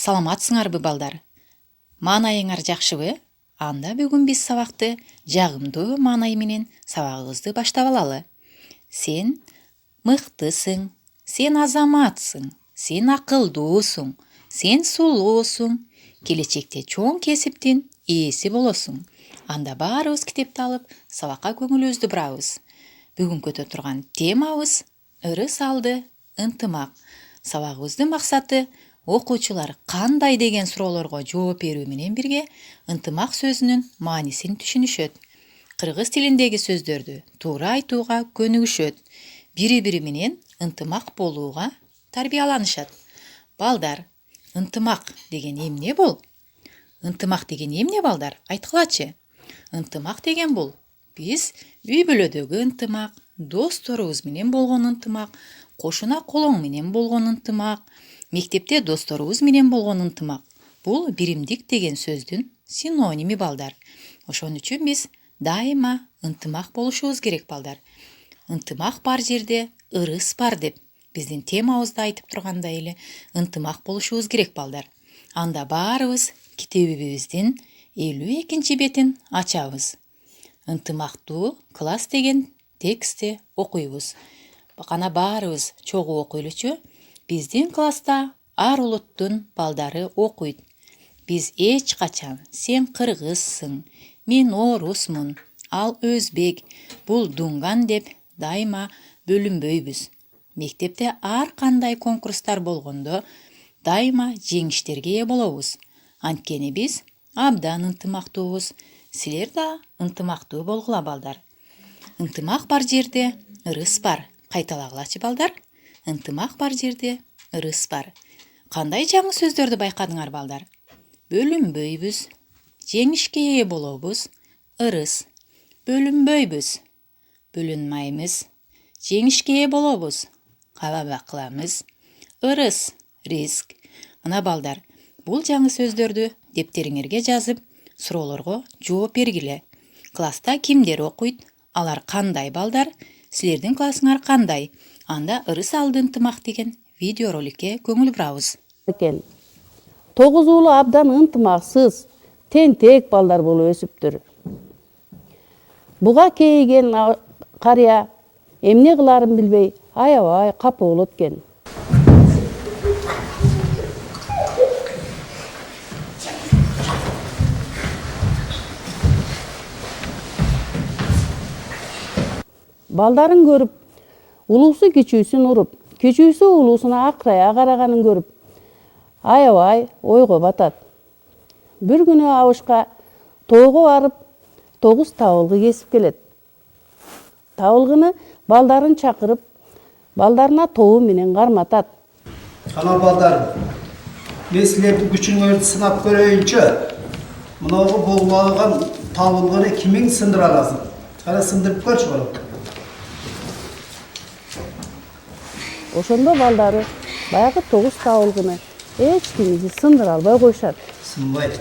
Саламатсыңарбы балдар? Маанайыңар жакшыбы? Анда бүгүн биз сабакты жагымдуу маанай менен сабагыбызды баштап алалы. Сен мыктысың, сен азаматсың, сен акылдуусуң, сен сулуусуң, келечекте чоң кесиптин ээси болосуң. Анда баарыбыз китепти алып, сабакка көңүлүбүздү бурабыз. Бүгүн көтө турган темабыз ырыс алды ынтымак. Сабагыбыздын максаты окуучулар кандай деген суроолорго жооп берүү менен бирге ынтымак сөзүнүн маанисин түшүнүшөт. Кыргыз тилиндеги сөздөрдү туура айтууга көнүгүшөт. Бири-бири менен ынтымак болууга тарбияланышат. Балдар, ынтымак деген эмне бул? Ынтымак деген эмне балдар? Айткылачы. Ынтымак деген бул биз үй бүлөдөгү ынтымак, досторубуз менен болгон ынтымак, кошуна колоң менен болгон ынтымак, мектепте досторубуз менен болгон ынтымак. Бул биримдик деген сөздүн синоними балдар. Ошон үчүн биз дайыма ынтымак болушубуз керек балдар. Ынтымак бар жерде ырыс бар деп биздин темабызда айтып тургандай эле ынтымак болушубуз керек балдар. Анда баарыбыз китебибиздин 52 бетин ачабыз. Ынтымактуу класс деген текстти окуйбуз. Кана баарыбыз чогуу окуйлучу. Биздин класста ар улуттун балдары окуйт. Биз эч качан сен кыргызсың, мен орусмун, ал өзбек, бул дунган деп дайыма бөлүнбөйбүз. Мектепте ар кандай конкурстар болгондо дайыма жеңиштерге ээ болобуз. Анткени биз абдан ынтымактуубуз. Силер да ынтымактуу болгула балдар. Ынтымак бар жерде ырыс бар. Кайталагылачы балдар. Ынтымак бар жерде ырыс бар. Кандай жаңы сөздөрдү байкадыңар балдар? Бөлүнбөйбүз, жеңишке ээ болобуз, ырыс. Бөлүнбөйбүз, бөлүнмайбыз, жеңишке ээ болобуз, кабаба кылабыз, ырыс, риск. Мына балдар, бул жаңы сөздөрдү дептериңерге жазып, суроолорго жооп бергиле. Класста кимдер окуйт? Алар кандай балдар? Силердин классыңар кандай? Анда ырыс алды ынтымак деген видеороликке көңүл бурабыз. 9 уулу абдан ынтымаксыз, тентек балдар болуп өсүптүр. Буга кейиген карыя эмне кыларын билбей, аябай капа болот экен. Балдарын көрүп, улуусу кичүүсүн уруп, кичүүсү улуусуна акырая караганын көрүп, аябай ойго батат. Бир күнү абышка тоого барып, 9 табылгы кесип келет. Табылгыны балдарын чакырып, балдарына тобу менен карматат. Кана балдар, мен силердин күчүңөрдү сынап көрөйүнчү. Мынагы болбаган табылгыны кимиң сындыра аласың? Кара сындырып көрчү балам. Ошондо балдары баягы 9 табылгыны эч кимиси сындыра албай коюшат. Сынбайт.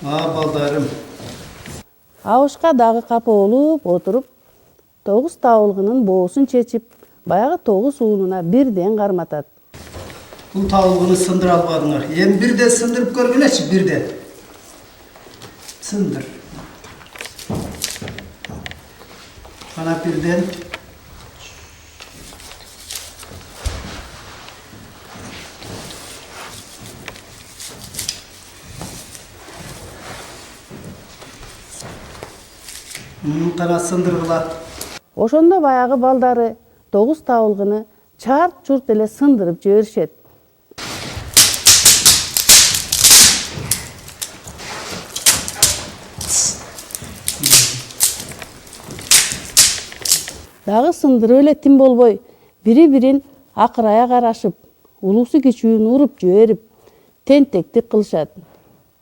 Балдарым. Абышка дагы капа болуп отуруп, 9 табылгынын боосун чечип, баягы 9 уулуна бирден карматат. Бул табылгыны сындыра албадыңар. Эми бирде сындырып көргүлөчү, бирде. Сындыр. Кана бирден. Кана сындыргыла. Ошондо баягы балдары 9 табылгыны чарт-чурт эле сындырып жиберишет. Дагы сындырып эле тим болбой, бири-бирин акырая карашып, улуусу кичүүнү уруп жиберип, тентектик кылышат.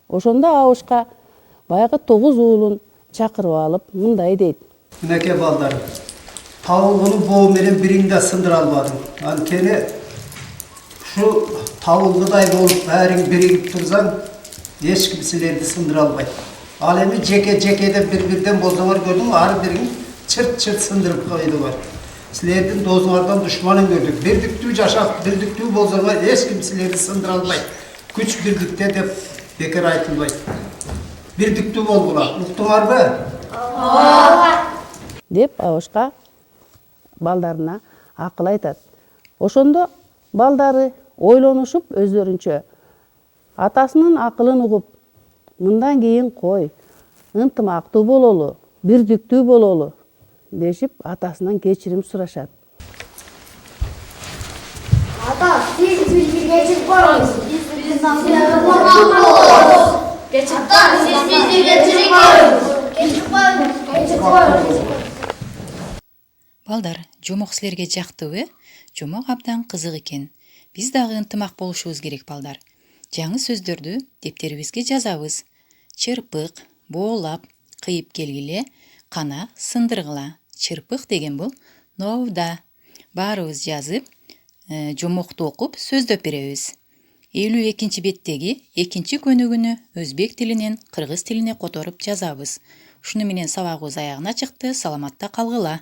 Ошондо Абышка баягы 9 уулун чакырып алып мындай дейт. Мынакей балдар, табылгынын боо менен бириң да сындыра албадың. Анткени şu табылгыдай болуп бәрің биригип турсаң, эч ким силерди сындыра албайт. Ал эми жеке-жекеден бир-бирден болсоңор көрдүң, ар бириң чырт-чырт сындырып койдуңар. Силердин досуңардан душманын көрдүк. Бирдиктүү жашап, бирдиктүү болсоңор эч ким силерди сындыра албайт. Күч бирдикте деп бекер айтылбайт. Бирдиктүү болгула. Уктуңарбы? Деп Абышка балдарына акыл айтат. Ошондо балдары ойлонушуп өздөрүнчө атасынын акылын угуп, мындан кийин кой, ынтымактуу бололу, бирдиктүү бололу дешип атасынан кечирим сурашат. Ата, siz bizi geçip koyunuz. Biz bizden koyunuz. Ata, siz bizi geçip koyunuz. Geçip koyunuz. Geçip koyunuz. Балдар, жомок силерге жактыбы? Жомок абдан кызык экен. Биз дагы ынтымак болушубуз керек, балдар. Жаңы сөздөрдү дептерибизге жазабыз. Чырпык, боолап, кыйып келгиле, кана сындыргыла. Чырпык деген бул новда. Баарыбыз жазып, жомокту окуп сөздөп беребиз. 52 беттеги экинчи көнүгүүнү өзбек тилинен кыргыз тилине которуп жазабыз. Ушуну менен сабагыбыз аягына чыкты. Саламатта калгыла.